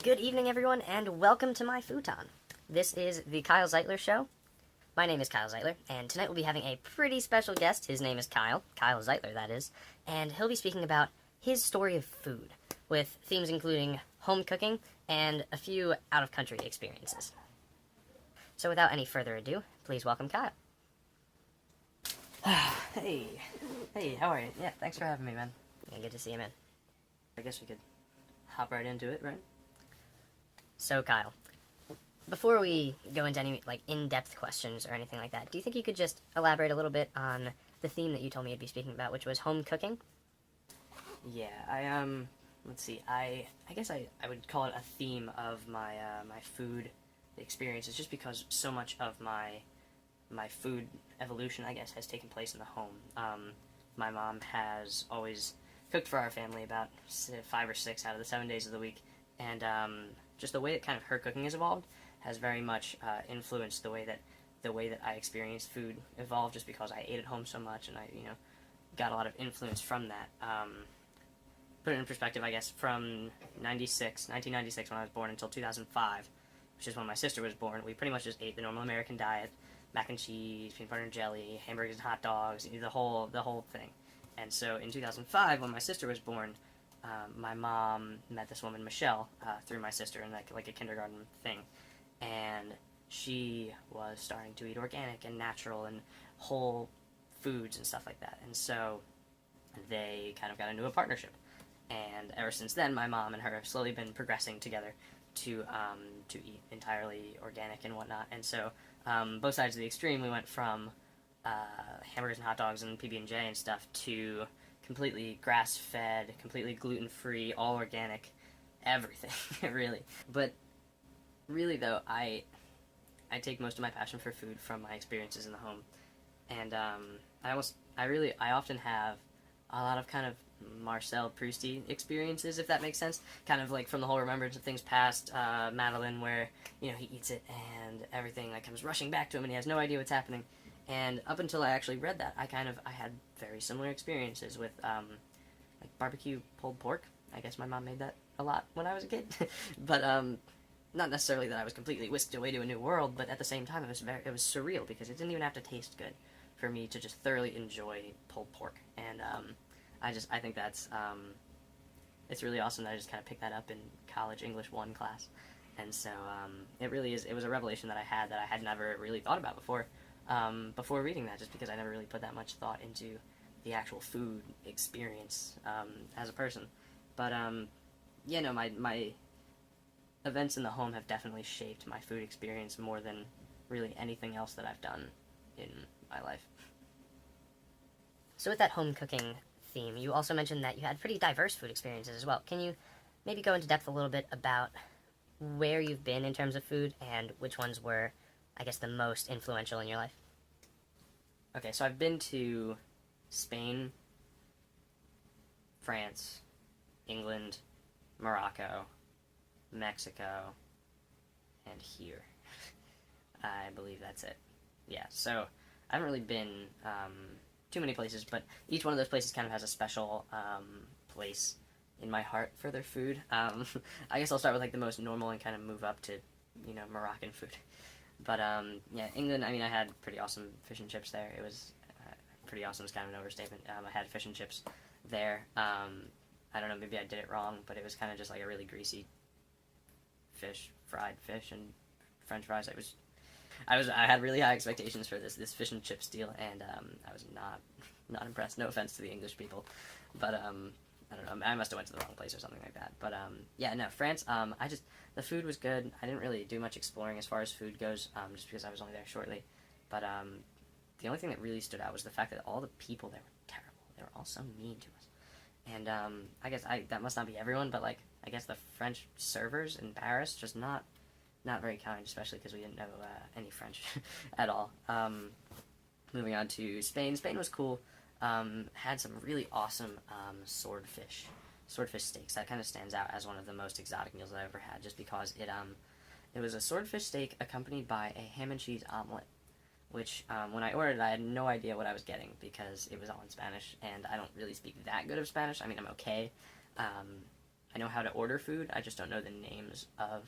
Good evening, everyone, and welcome to my futon. This is the Kyle Zeitler Show. My name is Kyle Zeitler, and tonight we'll be having a pretty special guest. His name is Kyle Zeitler, that is, and he'll be speaking about his story of food, with themes including home cooking and a few out-of-country experiences. So without any further ado, please welcome Kyle. Hey, how are you? Yeah, thanks for having me, man. Yeah, good to see you, man. I guess we could hop right into it, right? So, Kyle, before we go into any, in-depth questions or anything like that, do you think you could just elaborate a little bit on the theme that you told me you'd be speaking about, which was home cooking? Yeah, let's see, I guess I would call it a theme of my food experiences, just because so much of my food evolution, I guess, has taken place in the home. My mom has always cooked for our family about 5 or 6 out of the 7 days of the week, and just the way that kind of her cooking has evolved has very much influenced the way that I experienced food evolved, just because I ate at home so much, and I got a lot of influence from that. Put it in perspective, I guess, from 1996 when I was born until 2005, which is when my sister was born, we pretty much just ate the normal American diet: mac and cheese, peanut butter and jelly, hamburgers and hot dogs, the whole thing. And so in 2005, when my sister was born, my mom met this woman, Michelle, through my sister in like a kindergarten thing, and she was starting to eat organic and natural and whole foods and stuff like that. And so they kind of got into a partnership. And ever since then, my mom and her have slowly been progressing together to eat entirely organic and whatnot. And so both sides of the extreme, we went from hamburgers and hot dogs and PB&J and stuff to completely grass-fed, completely gluten-free, all organic, everything, really. But really, though, I take most of my passion for food from my experiences in the home, and I often have a lot of kind of Marcel Prousty experiences, if that makes sense. Kind of like from the whole Remembrance of Things Past, Madeline, where he eats it and everything comes rushing back to him and he has no idea what's happening. And up until I actually read that, I had very similar experiences with barbecue pulled pork. I guess my mom made that a lot when I was a kid, but not necessarily that I was completely whisked away to a new world. But at the same time, it was surreal, because it didn't even have to taste good for me to just thoroughly enjoy pulled pork. And I think that's it's really awesome that I just kind of picked that up in college English 1 class. And so it was a revelation that I had never really thought about before reading that, just because I never really put that much thought into the actual food experience as a person. But my events in the home have definitely shaped my food experience more than really anything else that I've done in my life. So with that home cooking theme, you also mentioned that you had pretty diverse food experiences as well. Can you maybe go into depth a little bit about where you've been in terms of food and which ones were, I guess, the most influential in your life? Okay, so I've been to Spain, France, England, Morocco, Mexico, and here. I believe that's it. Yeah, so I haven't really been too many places, but each one of those places kind of has a special place in my heart for their food. I guess I'll start with the most normal and kind of move up to Moroccan food. But yeah, England, I had pretty awesome fish and chips there. It was pretty awesome, is kind of an overstatement. I had fish and chips there. I don't know, maybe I did it wrong, but it was kind of just a really greasy fried fish and French fries. I had really high expectations for this fish and chips deal, and I was not impressed. No offense to the English people, but I don't know, I must have went to the wrong place or something like that. But yeah, no, France, the food was good. I didn't really do much exploring as far as food goes, just because I was only there shortly. But the only thing that really stood out was the fact that all the people there were terrible. They were all so mean to us. And I guess that must not be everyone, but I guess the French servers in Paris, just not very kind, especially because we didn't know any French at all. Moving on to Spain. Spain was cool. Had some really awesome swordfish steaks. That kind of stands out as one of the most exotic meals I've ever had, just because it was a swordfish steak accompanied by a ham and cheese omelet, which when I ordered it, I had no idea what I was getting, because it was all in Spanish, and I don't really speak that good of Spanish. I'm okay. I know how to order food. I just don't know the names of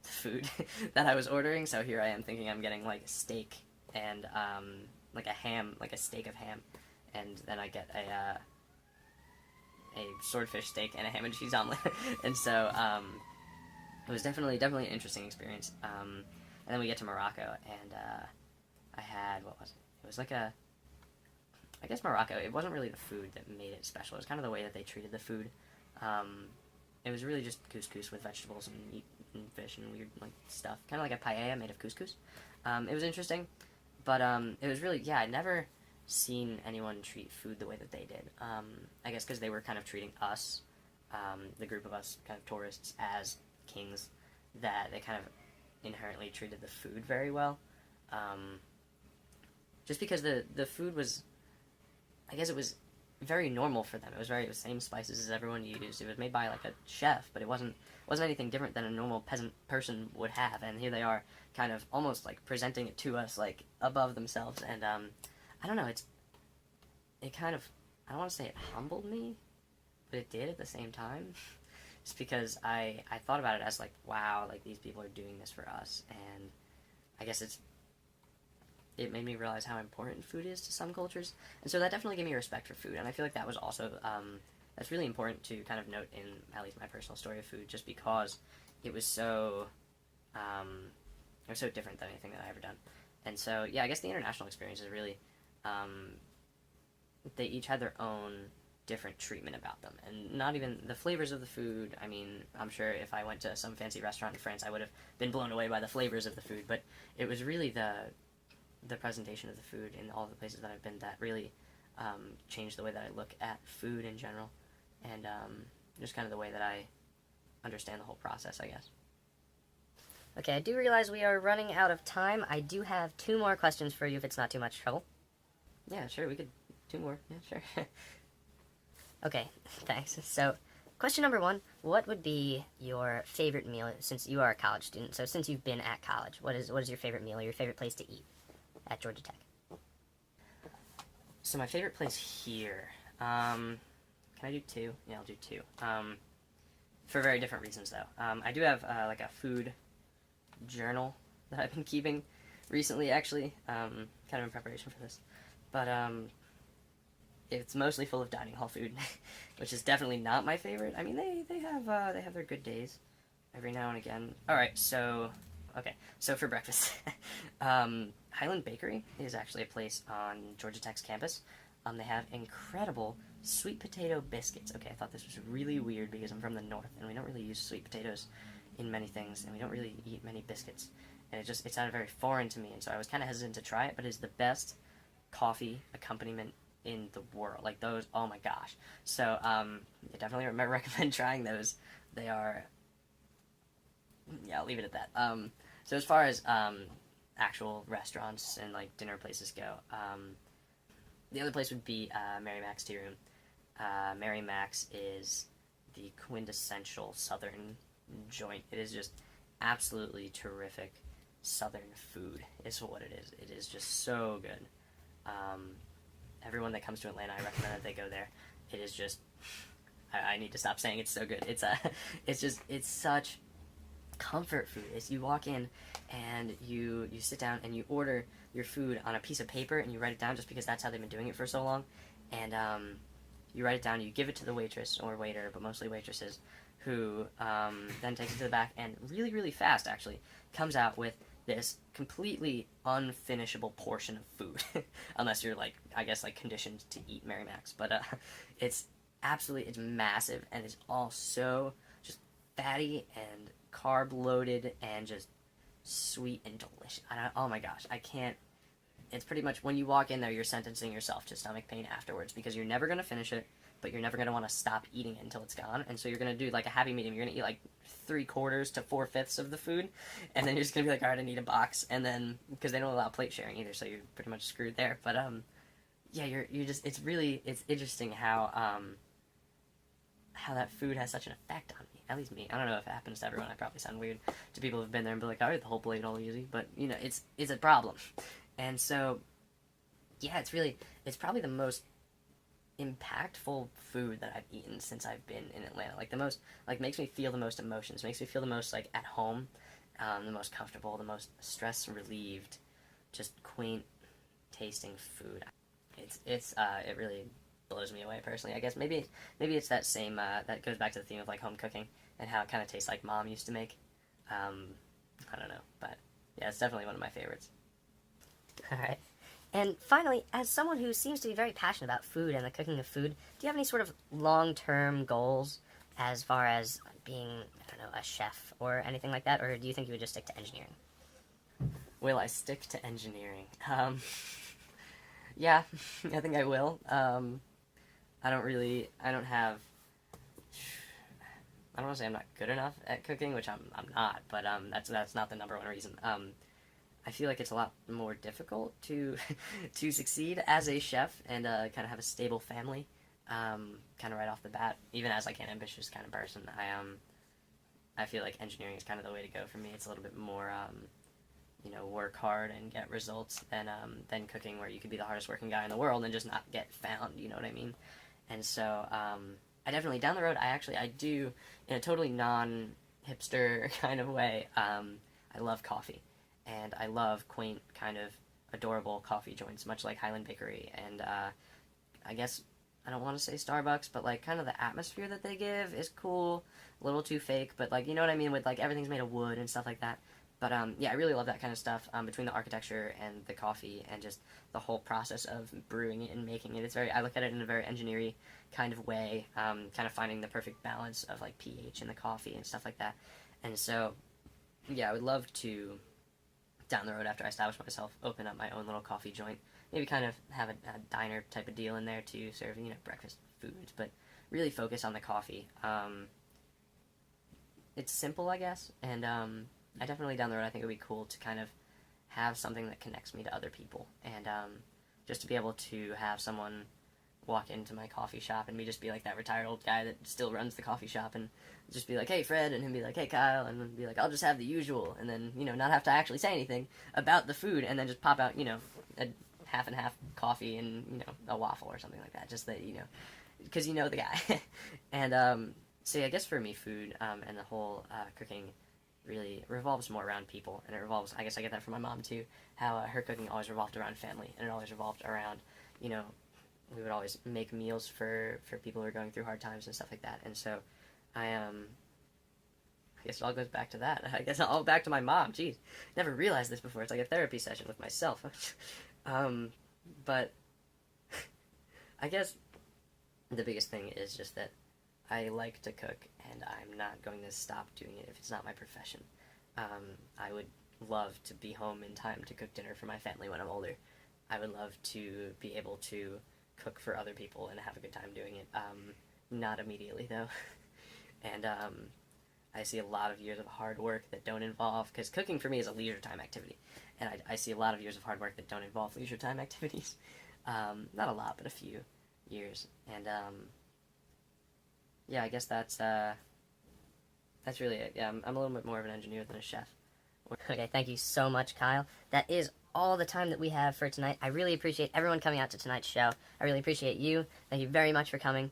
the food that I was ordering. So here I am thinking I'm getting like a steak and like a ham, like a steak of ham, and then I get a swordfish steak and a ham and cheese omelet. And so it was definitely an interesting experience. And then we get to Morocco, and I had, what was it? It was like I guess Morocco. It wasn't really the food that made it special. It was kind of the way that they treated the food. It was really just couscous with vegetables and meat and fish and weird like stuff, kind of like a paella made of couscous. It was interesting, but it was really, yeah. I'd never seen anyone treat food the way that they did. I guess because they were kind of treating us, the group of us, kind of tourists, as kings, that they kind of inherently treated the food very well. Just because the food was, I guess it was very normal for them. It was the same spices as everyone used. It was made by like a chef, but it wasn't anything different than a normal peasant person would have. And here they are, kind of almost like presenting it to us like above themselves. And I don't know. It kind of, I don't want to say it humbled me, but it did at the same time. Just because I thought about it as like, wow, like these people are doing this for us, and I guess it made me realize how important food is to some cultures, and so that definitely gave me a respect for food, and I feel like that was also, that's really important to kind of note in at least my personal story of food, just because it was so different than anything that I ever done, and so yeah, I guess the international experience is really, they each had their own different treatment about them, and not even the flavors of the food. I mean, I'm sure if I went to some fancy restaurant in France, I would have been blown away by the flavors of the food, but it was really the presentation of the food in all the places that I've been that really changed the way that I look at food in general, and just kind of the way that I understand the whole process, I guess. Okay, I do realize we are running out of time. I do have 2 more questions for you if it's not too much trouble. Yeah, sure, we could 2 more. Yeah, sure. Okay, thanks. So, question number 1, what would be your favorite meal since you are a college student? So since you've been at college, what is your favorite meal or your favorite place to eat at Georgia Tech? So my favorite place here, can I do 2? Yeah, I'll do 2. For very different reasons though. I do have like a food journal that I've been keeping recently, actually, kind of in preparation for this. But it's mostly full of dining hall food, which is definitely not my favorite. I mean, they have their good days every now and again. All right, so for breakfast, Highland Bakery is actually a place on Georgia Tech's campus. They have incredible sweet potato biscuits. Okay, I thought this was really weird because I'm from the north and we don't really use sweet potatoes in many things, and we don't really eat many biscuits, and it sounded very foreign to me, and so I was kind of hesitant to try it. But it's the best coffee accompaniment in the world. Like those, oh my gosh. So I definitely recommend trying those. They are, yeah, I'll leave it at that. So as far as actual restaurants and like dinner places go, the other place would be Mary Mac's Tea Room. Mary Mac's is the quintessential Southern joint. It is just absolutely terrific Southern food is what it is. It is just so good. Everyone that comes to Atlanta, I recommend that they go there. It is just, I need to stop saying it's so good. It's such comfort food. You walk in and you sit down and you order your food on a piece of paper and you write it down, just because that's how they've been doing it for so long. And you write it down, you give it to the waitress or waiter, but mostly waitresses, who then takes it to the back and really, really fast, actually, comes out with this completely unfinishable portion of food, unless you're like, I guess, like conditioned to eat Mary Mac's. But it's massive, and it's all so just fatty and carb loaded and just sweet and delicious. Oh my gosh, I can't. It's pretty much, when you walk in there, you're sentencing yourself to stomach pain afterwards, because you're never gonna finish it, but you're never going to want to stop eating it until it's gone. And so you're going to do like a happy medium. You're going to eat like 3/4 to 4/5 of the food, and then you're just going to be like, all right, I need a box. And then, because they don't allow plate sharing either, so you're pretty much screwed there. But yeah, you're just, it's interesting how that food has such an effect on me. At least me. I don't know if it happens to everyone. I probably sound weird to people who've been there and be like, all right, the whole plate all easy. But you know, it's a problem. And so yeah, it's probably the most impactful food that I've eaten since I've been in Atlanta. Like the most, like makes me feel the most emotions, makes me feel the most like at home, the most comfortable, the most stress relieved, just quaint tasting food. It really blows me away personally. I guess maybe it's that same that goes back to the theme of like home cooking and how it kind of tastes like mom used to make. Um, I don't know, but yeah, it's definitely one of my favorites. All right. And finally, as someone who seems to be very passionate about food and the cooking of food, do you have any sort of long-term goals as far as being, I don't know, a chef or anything like that, or do you think you would just stick to engineering? Will I stick to engineering? Yeah, I think I will. I don't have, I don't want to say I'm not good enough at cooking, which I'm not, but that's not the number one reason. I feel like it's a lot more difficult to to succeed as a chef and kind of have a stable family, kind of right off the bat. Even as like an ambitious kind of person, I feel like engineering is kind of the way to go for me. It's a little bit more work hard and get results than cooking, where you could be the hardest working guy in the world and just not get found. You know what I mean? And so I definitely down the road I do in a totally non hipster kind of way. I love coffee, and I love quaint kind of adorable coffee joints, much like Highland Bakery, and I guess I don't want to say Starbucks, but like kind of the atmosphere that they give is cool, a little too fake, but like you know what I mean, with like everything's made of wood and stuff like that. But yeah, I really love that kind of stuff, between the architecture and the coffee and just the whole process of brewing it and making it. I look at it in a very engineering kind of way, kind of finding the perfect balance of like pH in the coffee and stuff like that. And so, yeah, I would love to, down the road after I establish myself, open up my own little coffee joint. Maybe kind of have a diner type of deal in there to serve, breakfast foods, but really focus on the coffee. It's simple, I guess, and I definitely down the road I think it would be cool to kind of have something that connects me to other people, and just to be able to have someone walk into my coffee shop and me just be like that retired old guy that still runs the coffee shop and just be like, hey Fred, and him be like, hey Kyle, and then be like, I'll just have the usual, and then not have to actually say anything about the food, and then just pop out a half and half coffee and a waffle or something like that, just that because the guy. And so yeah, I guess for me food and the whole cooking really revolves more around people, and it revolves, I guess I get that from my mom too, how her cooking always revolved around family, and it always revolved around we would always make meals for people who are going through hard times and stuff like that. And so I guess it all goes back to that. I guess all back to my mom. Jeez, never realized this before. It's like a therapy session with myself. But I guess the biggest thing is just that I like to cook, and I'm not going to stop doing it if it's not my profession. I would love to be home in time to cook dinner for my family when I'm older. I would love to be able to cook for other people and have a good time doing it. Not immediately, though. And I see a lot of years of hard work that don't involve, because cooking for me is a leisure time activity, and I see a lot of years of hard work that don't involve leisure time activities. Not a lot, but a few years. And yeah, I guess that's really it. Yeah, I'm a little bit more of an engineer than a chef. Okay, thank you so much, Kyle. That is all the time that we have for tonight. I really appreciate everyone coming out to tonight's show. I really appreciate you. Thank you very much for coming.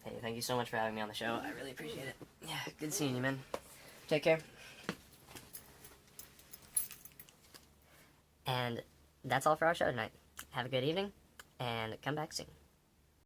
Hey, thank you so much for having me on the show. I really appreciate it. Yeah, good seeing you, man. Take care. And that's all for our show tonight. Have a good evening, and come back soon.